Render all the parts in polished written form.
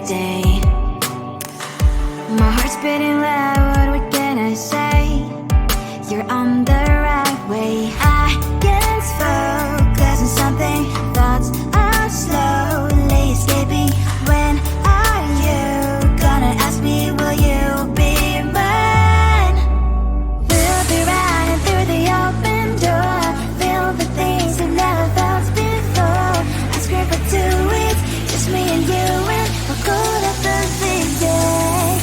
day. My heart's beating loud, what can I say? You're on the right way. I can't focus on something, thoughts are slowly escaping. When are you gonna ask me, will you be mine? We'll be running through the open door, feel the things we've never felt before. I scream for 2 weeks, just me and you, and we'll go to the big day.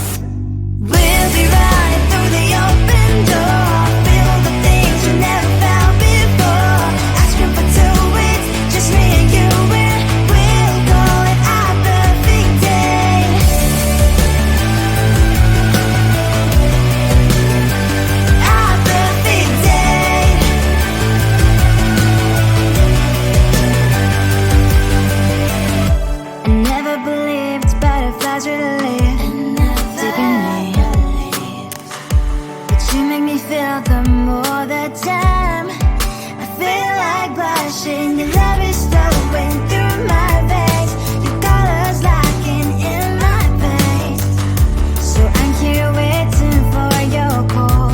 We'll be running through the open door, feel the things we never felt before. I scream for 2 weeks, just me and you, and we'll call it our perfect day. Our perfect day. I never believed butterflies really live deep in me, but you make me feel them all the time. I feel like blushing, your love is flowing through my veins, your colors locking in my face. So I'm here waiting for your call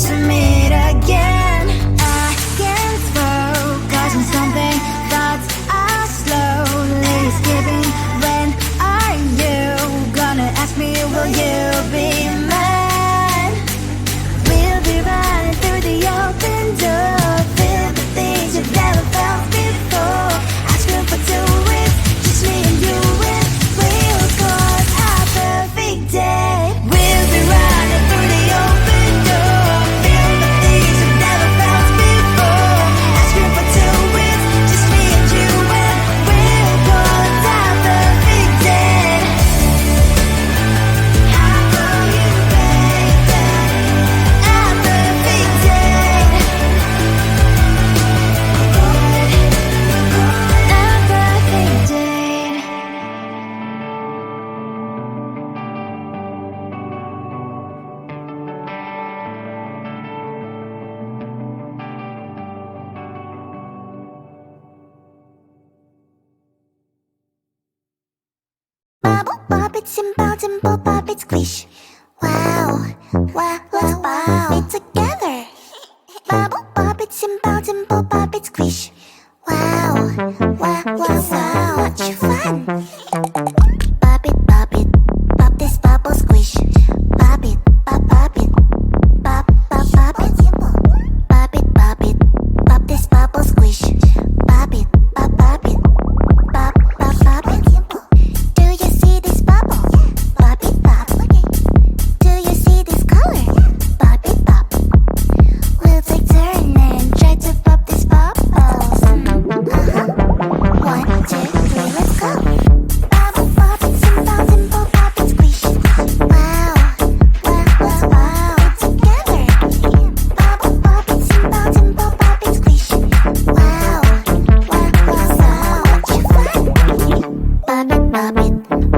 to meet again. I can't focus on something, thoughts are slowly escaping. When are you gonna ask me, will you be mine? We'll be running through the open door, feel the things you've never felt before. I scream for 2 weeks, just me and you, and we'll call it our perfect day. We'll be running through the open door, feel the things you've never felt before. I scream for 2 weeks, just me and you, and we'll call it our perfect day. I call you baby, our perfect day. We'll call it our perfect day. Bubble pop it, simple, dimple pop it, squish. Wow, wow, let's pop it together. Bubble pop it, simple, dimple pop it, squish. Wow, wow, wow, so much fun. Pop it, pop this bubble, squish. Pop it, pop it, pop, pop it. Pop it, pop this bubble, squish. Pop it, pop it, pop, pop it. Do you see this bubble? Pop it, pop. Do you see this color? Pop it, pop. We'll take turn and try to pop this bubbles. 1, 2, 3, let's go. Bubble pop it, simple, dimple pop it, squish. Wow, wow, wow, wow, together. Bubble pop it, simple, dimple pop it, squish. Wow, wow, wow, so much fun. Pop it,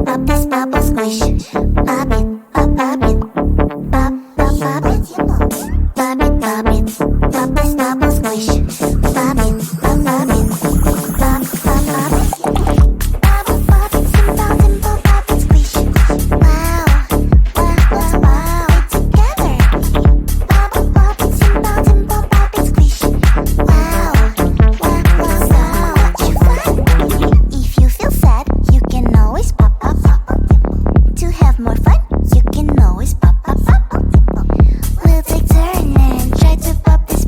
pop this bubble, squish. Pop it, pop it, pop, pop it. Pop it, pop this bubble, squish. Pop it, pop it, pop, pop it. Bubble pop it, simple, dimple pop it, squish. Wow, wow, wow, wow, together. Bubble pop it, simple, dimple pop it, squish. Wow, wow, wow, so much fun. If you feel sad, you can always pop. To have more fun, you can always pop. We'll take turn and try to pop this